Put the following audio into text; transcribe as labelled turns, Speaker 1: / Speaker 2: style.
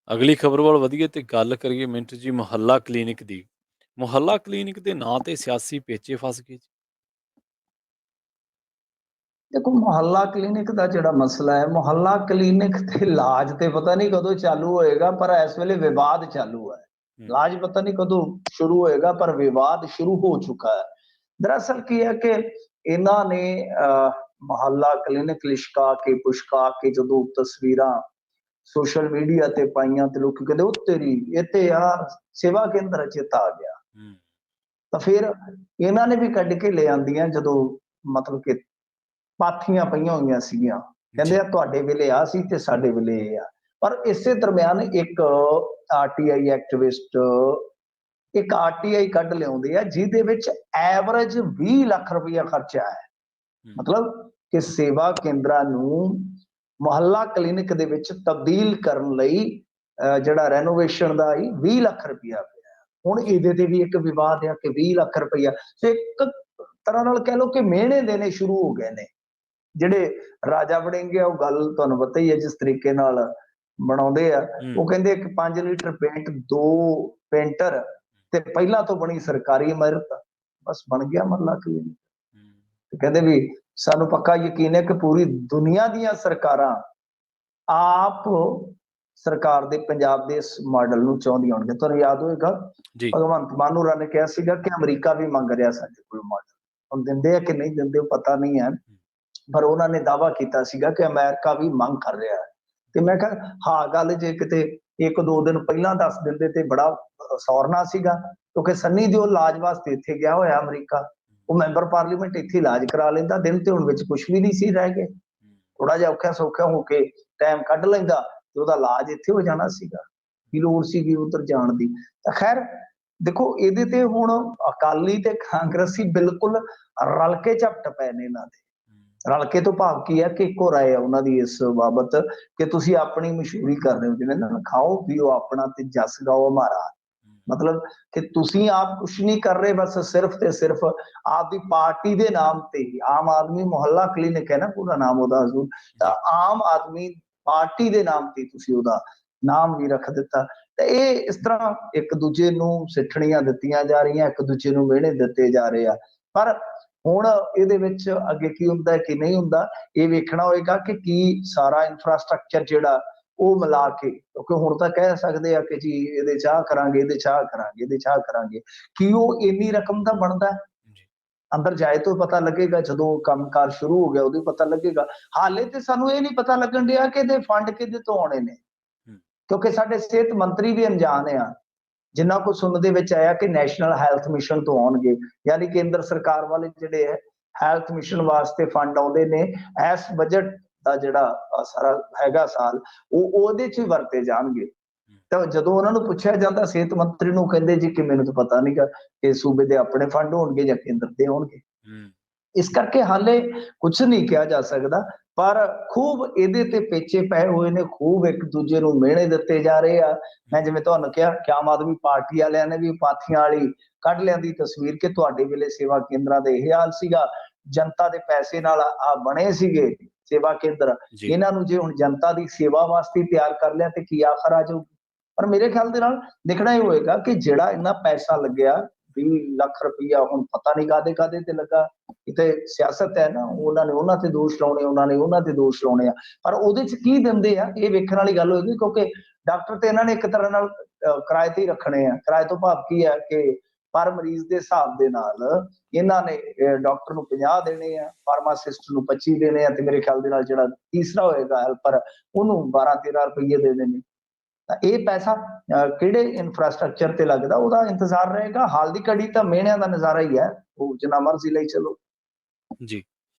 Speaker 1: ਅਗਲੀ ਖਬਰ ਵੱਲ ਵਧੀਏ ਤੇ ਗੱਲ ਕਰੀਏ ਮਿੰਟ ਜੀ ਮੁਹੱਲਾ ਕਲੀਨਿਕ ਦੀ। ਮੁਹੱਲਾ ਕਲੀਨਿਕ ਦੇ ਨਾਂ ਤੇ ਸਿਆਸੀ ਪੇਚੇ ਫਸ ਗਏ ਜੀ।
Speaker 2: देखो मुहल्ला क्लिनिक का जिहड़ा मसला है, मुहल्ला क्लिनिक ते इलाज ते पता नहीं कदों चालू होएगा, पर इस वेले विवाद चालू है। इलाज पता नहीं कदों शुरू होएगा, पर विवाद शुरू हो चुका है। दरअसल की है कि इन्हां ने मुहल्ला क्लिनिक लिशका के पुशका के जदों तस्वीरां सोशल मीडिया ते पाइयां ते लोग कहंदे ओ तेरी इत्थे यार सेवा केंद्र चेता आ गया। ਤਾਂ ਫਿਰ ਇਹਨਾਂ ਨੇ ਵੀ ਕੱਢ ਕੇ ਲੈ ਆਂਦੀਆਂ ਜਦੋਂ ਮਤਲਬ ਕਿ ਪਾਥੀਆਂ ਪਈਆਂ ਹੋਈਆਂ ਸੀਗੀਆਂ, ਕਹਿੰਦੇ ਆ ਤੁਹਾਡੇ ਵੇਲੇ ਆ ਸੀ ਤੇ ਸਾਡੇ ਵੇਲੇ ਇਹ ਆ। ਪਰ ਇਸੇ ਦਰਮਿਆਨ ਇੱਕ ਆਰਟੀਆਈ ਐਕਟਿਵਿਸਟ ਇੱਕ ਆਰਟੀਆਈ ਕੱਢ ਲਿਆਉਂਦੇ ਆ ਜਿਹਦੇ ਵਿੱਚ ਐਵਰੇਜ 20 ਲੱਖ ਰੁਪਇਆ ਖਰਚਾ ਹੈ। ਮਤਲਬ ਕਿ ਸੇਵਾ ਕੇਂਦਰਾਂ ਨੂੰ ਮੁਹੱਲਾ ਕਲੀਨਿਕ ਦੇ ਵਿੱਚ ਤਬਦੀਲ ਕਰਨ ਲਈ ਜਿਹੜਾ ਰੈਨੋਵੇਸ਼ਨ ਦਾ 20 ਲੱਖ ਰੁਪਇਆ ਪਿਆ। ਹੁਣ ਇਹਦੇ ਤੇ ਵੀ ਇੱਕ ਵਿਵਾਦ ਆ ਕਿ 20 ਲੱਖ ਰੁਪਇਆ ਤੇ ਇੱਕ ਤਰ੍ਹਾਂ ਨਾਲ ਕਹਿ ਲਓ ਕਿ ਮਿਹਣੇ ਦੇਣੇ ਸ਼ੁਰੂ ਹੋ ਗਏ ਨੇ ਜਿਹੜੇ ਰਾਜਾ ਵੜਿੰਗੇ। ਉਹ ਗੱਲ ਤੁਹਾਨੂੰ ਪਤਾ ਹੀ ਹੈ ਜਿਸ ਤਰੀਕੇ ਨਾਲ ਬਣਾਉਂਦੇ ਆ। ਉਹ ਕਹਿੰਦੇ ਕਿ 5 ਲੀਟਰ ਪੇਂਟ 2 ਪੇਂਟਰ ਤੇ ਪਹਿਲਾਂ ਤੋਂ ਬਣੀ ਸਰਕਾਰੀ ਇਮਾਰਤ ਬਸ ਬਣ ਗਿਆ ਮੁਹੱਲਾ ਕਲੀਨਿਕ। ਤੇ ਕਹਿੰਦੇ ਵੀ ਸਾਨੂੰ ਪੱਕਾ ਯਕੀਨ ਹੈ ਕਿ ਪੂਰੀ ਦੁਨੀਆ ਦੀਆਂ ਸਰਕਾਰਾਂ ਆਪ ਸਰਕਾਰ ਦੇ ਪੰਜਾਬ ਦੇ ਇਸ ਮਾਡਲ ਨੂੰ ਚਾਹੁੰਦੀਆਂ ਹੋਣਗੀਆਂ। ਤੁਹਾਨੂੰ ਯਾਦ ਹੋਏਗਾ ਭਗਵੰਤ ਮਾਨ ਹੋਰਾਂ ਨੇ ਕਿਹਾ ਸੀਗਾ ਕਿ ਅਮਰੀਕਾ ਵੀ ਮੰਗ ਰਿਹਾ ਸਾਡੇ ਕੋਲ ਮਾਡਲ। ਹੁਣ ਦਿੰਦੇ ਆ ਕਿ ਨਹੀਂ ਦਿੰਦੇ ਉਹ ਪਤਾ ਨਹੀਂ ਹੈ, ਪਰ ਉਹਨਾਂ ਨੇ ਦਾਅਵਾ ਕੀਤਾ ਸੀਗਾ ਕਿ ਅਮਰੀਕਾ ਵੀ ਮੰਗ ਕਰ ਰਿਹਾ ਹੈ। ਤੇ ਮੈਂ ਕਿਹਾ ਹਾਂ ਗੱਲ ਜੇ ਕਿਤੇ 1-2 ਦਿਨ ਪਹਿਲਾਂ ਦੱਸ ਦਿੰਦੇ ਤੇ ਬੜਾ ਸੌਰਨਾ ਸੀਗਾ, ਕਿਉਂਕਿ ਸੰਨੀ ਦਿਓਲ ਇਲਾਜ ਵਾਸਤੇ ਇੱਥੇ ਗਿਆ ਹੋਇਆ ਅਮਰੀਕਾ। ਉਹ ਮੈਂਬਰ ਪਾਰਲੀਮੈਂਟ ਇੱਥੇ ਇਲਾਜ ਕਰਾ ਲੈਂਦਾ। ਦਿਨ ਤੇ ਹੁਣ ਵਿੱਚ ਕੁਝ ਵੀ ਨਹੀਂ ਸੀ ਰਹਿ ਗਏ। ਥੋੜਾ ਜਿਹਾ ਔਖਾ ਸੌਖਾ ਹੋ ਕੇ ਟਾਈਮ ਕੱਢ ਲੈਂਦਾ ਤੇ ਉਹਦਾ ਇਲਾਜ ਇੱਥੇ ਹੋ ਜਾਣਾ ਸੀਗਾ। ਕੀ ਲੋੜ ਸੀਗੀ ਉਧਰ ਜਾਣ ਦੀ। ਤਾਂ ਖੈਰ ਦੇਖੋ ਇਹਦੇ ਤੇ ਹੁਣ ਅਕਾਲੀ ਤੇ ਕਾਂਗਰਸੀ ਬਿਲਕੁਲ ਰਲ ਕੇ ਝਪਟ ਪਏ ਨੇ। ਇਹਨਾਂ ਦੇ ਰਲ ਕੇ ਤੋਂ ਭਾਵ ਕੀ ਹੈ ਕਿ ਇੱਕੋ ਰਾਏ ਆ ਉਹਨਾਂ ਦੀ ਇਸ ਬਾਬਤ ਕਿ ਤੁਸੀਂ ਆਪਣੀ ਮਸ਼ਹੂਰੀ ਕਰ ਰਹੇ ਹੋ, ਜਿਵੇਂ ਨਾ ਖਾਓ ਪੀਓ ਆਪਣਾ ਤੇ ਜਸ ਗਾਓ ਹਮਾਰਾ। ਮਤਲਬ ਕਿ ਤੁਸੀਂ ਆਪ ਕੁਛ ਨਹੀਂ ਕਰ ਰਹੇ, ਬਸ ਸਿਰਫ ਤੇ ਸਿਰਫ ਆਪਦੀ ਪਾਰਟੀ ਦੇ ਨਾਮ ਤੇ ਹੀ। ਆਮ ਆਦਮੀ ਮੁਹੱਲਾ ਕਲੀਨਿਕ ਹੈ ਨਾ ਪੂਰਾ ਨਾਮ ਉਹਦਾ ਹਜ਼ੂਰ। ਤਾਂ ਆਮ ਆਦਮੀ ਪਾਰਟੀ ਦੇ ਨਾਮ ਤੇ ਤੁਸੀਂ ਉਹਦਾ ਨਾਮ ਵੀ ਰੱਖ ਦਿੱਤਾ। ਤੇ ਇਹ ਇਸ ਤਰ੍ਹਾਂ ਇੱਕ ਦੂਜੇ ਨੂੰ ਸਿੱਠਣੀਆਂ ਦਿੱਤੀਆਂ ਜਾ ਰਹੀਆਂ, ਇੱਕ ਦੂਜੇ ਨੂੰ ਮਿਹਣੇ ਦਿੱਤੇ ਜਾ ਰਹੇ ਆ। ਪਰ ਹੁਣ ਇਹਦੇ ਵਿੱਚ ਅੱਗੇ ਕੀ ਹੁੰਦਾ ਕਿ ਨਹੀਂ ਹੁੰਦਾ ਇਹ ਵੇਖਣਾ ਹੋਏਗਾ ਕਿ ਕੀ ਸਾਰਾ ਇਨਫਰਾਸਟ੍ਰਕਚਰ ਜਿਹੜਾ ਉਹ ਮਿਲਾ ਕੇ, ਕਿਉਂਕਿ ਹੁਣ ਤਾਂ ਕਹਿ ਸਕਦੇ ਆ ਕਿ ਜੀ ਇਹਦੇ ਚਾਹ ਕਰਾਂਗੇ, ਇਹਦੇ ਚਾਹ ਕਰਾਂਗੇ, ਇਹਦੇ ਚਾਹ ਕਰਾਂਗੇ, ਕੀ ਉਹ ਇੰਨੀ ਰਕਮ ਦਾ ਬਣਦਾ। ਅੰਦਰ ਜਾਏ ਤੋਂ ਪਤਾ ਲੱਗੇਗਾ, ਜਦੋਂ ਕੰਮਕਾਰ ਸ਼ੁਰੂ ਹੋ ਗਿਆ ਉਦੋਂ ਪਤਾ ਲੱਗੇਗਾ। ਹਾਲੇ ਤੇ ਸਾਨੂੰ ਇਹ ਨਹੀਂ ਪਤਾ ਲੱਗਣ ਡਿਆ ਕਿ ਇਹਦੇ ਫੰਡ ਕਿਹਦੇ ਤੋਂ ਆਉਣੇ ਨੇ, ਕਿਉਂਕਿ ਸਾਡੇ ਸਿਹਤ ਮੰਤਰੀ ਵੀ ਅਣਜਾਣ ਆ। ਜਿੰਨਾ ਕੁ ਸੁਣਨ ਦੇ ਵਿੱਚ ਆਇਆ ਕਿ ਨੈਸ਼ਨਲ ਹੈਲਥ ਮਿਸ਼ਨ ਤੋਂ ਆਉਣਗੇ, ਯਾਨੀ ਕੇਂਦਰ ਸਰਕਾਰ ਵਾਲੇ ਜਿਹੜੇ ਹੈ ਹੈਲਥ ਮਿਸ਼ਨ ਵਾਸਤੇ ਫੰਡ ਆਉਂਦੇ ਨੇ। ਇਸ ਬਜਟ ਦਾ ਜਿਹੜਾ ਸਾਰਾ ਹੈਗਾ ਸਾਲ ਉਹ ਉਹਦੇ 'ਚ ਹੀ ਵਰਤੇ ਜਾਣਗੇ। ਤਾਂ ਜਦੋਂ ਉਹਨਾਂ ਨੂੰ ਪੁੱਛਿਆ ਜਾਂਦਾ ਸਿਹਤ ਮੰਤਰੀ ਨੂੰ, ਕਹਿੰਦੇ ਜੀ ਕਿ ਮੈਨੂੰ ਤਾਂ ਪਤਾ ਨਹੀਂਗਾ ਕਿ ਸੂਬੇ ਦੇ ਆਪਣੇ ਫੰਡ ਹੋਣਗੇ ਜਾਂ ਕੇਂਦਰ ਦੇ ਹੋਣਗੇ। ਇਸ ਕਰਕੇ ਹਾਲੇ ਕੁਛ ਨਹੀਂ ਕਿਹਾ ਜਾ ਸਕਦਾ, ਪਰ ਖੂਬ ਇਹਦੇ ਤੇ ਪੇਚੇ ਪਏ ਹੋਏ ਨੇ, ਖੂਬ ਇੱਕ ਦੂਜੇ ਨੂੰ ਮਿਹਣੇ ਦਿੱਤੇ ਜਾ ਰਹੇ ਆ। ਮੈਂ ਜਿਵੇਂ ਤੁਹਾਨੂੰ ਕਿਹਾ ਕਿ ਆਮ ਆਦਮੀ ਪਾਰਟੀ ਵਾਲਿਆਂ ਨੇ ਵੀ ਪਾਥੀਆਂ ਵਾਲੀ ਕੱਢ ਲਿਆਂਦੀ ਤਸਵੀਰ ਕਿ ਤੁਹਾਡੇ ਵੇਲੇ ਸੇਵਾ ਕੇਂਦਰਾਂ ਦੇ ਇਹ ਹਾਲ ਸੀਗਾ, ਜਨਤਾ ਦੇ ਪੈਸੇ ਨਾਲ ਆ ਬਣੇ ਸੀਗੇ ਸੇਵਾ ਕੇਂਦਰ। ਇਹਨਾਂ ਨੂੰ ਜੇ ਹੁਣ ਜਨਤਾ ਦੀ ਸੇਵਾ ਵਾਸਤੇ ਤਿਆਰ ਕਰ ਲਿਆ ਤੇ ਕੀ ਆਖਰ ਆ ਜਾਊਗੀ। ਪਰ ਮੇਰੇ ਖਿਆਲ ਦੇ ਨਾਲ ਦੇਖਣਾ ਇਹ ਹੋਏਗਾ ਕਿ ਜਿਹੜਾ ਇੰਨਾ ਪੈਸਾ ਲੱਗਿਆ 20 ਲੱਖ ਰੁਪਇਆ, ਹੁਣ ਪਤਾ ਨਹੀਂ ਕਾਹਦੇ ਕਾਹਦੇ ਤੇ ਲੱਗਾ। ਕਿਤੇ ਸਿਆਸਤ ਹੈ ਨਾ, ਉਹਨਾਂ ਨੇ ਉਹਨਾਂ ਤੇ ਦੋਸ਼ ਲਾਉਣੇ, ਉਹਨਾਂ ਨੇ ਉਹਨਾਂ ਤੇ ਦੋਸ਼ ਲਾਉਣੇ ਆ, ਪਰ ਉਹਦੇ 'ਚ ਕੀ ਦਿੰਦੇ ਆ ਇਹ ਵੇਖਣ ਵਾਲੀ ਗੱਲ ਹੋਏਗੀ। ਕਿਉਂਕਿ ਡਾਕਟਰ ਤੇ ਇਹਨਾਂ ਨੇ ਇੱਕ ਤਰ੍ਹਾਂ ਨਾਲ ਕਿਰਾਏ ਤੇ ਹੀ ਰੱਖਣੇ ਆ। ਕਿਰਾਏ ਤੋਂ ਭਾਵ ਕੀ ਹੈ ਕਿ ਪਰ ਮਰੀਜ਼ ਦੇ ਹਿਸਾਬ ਦੇ ਨਾਲ ਇਹਨਾਂ ਨੇ ਡਾਕਟਰ ਨੂੰ 50 ਦੇਣੇ ਆ, ਫਾਰਮਾਸਿਸਟ ਨੂੰ 25 ਦੇਣੇ ਆ, ਤੇ ਮੇਰੇ ਖਿਆਲ ਦੇ ਨਾਲ ਜਿਹੜਾ ਤੀਸਰਾ ਹੋਏਗਾ ਹੈਲਪਰ ਉਹਨੂੰ 12-13 ਰੁਪਏ ਦੇ ਦੇਣੇ। ਤਾਂ ਇਹ ਪੈਸਾ ਕਿਹੜੇ ਇਨਫਰਾਸਟ੍ਰਕਚਰ ਤੇ ਲੱਗਦਾ ਉਹਦਾ ਇੰਤਜ਼ਾਰ ਰਹੇਗਾ। ਹਾਲ ਦੀ ਘੜੀ ਤਾਂ ਮਿਹਣਿਆਂ ਦਾ ਨਜ਼ਾਰਾ ਹੀ ਹੈ, ਉਹ ਜਿੰਨਾ ਮਰਜ਼ੀ ਲਈ ਚਲੋ।
Speaker 1: ਜੀ।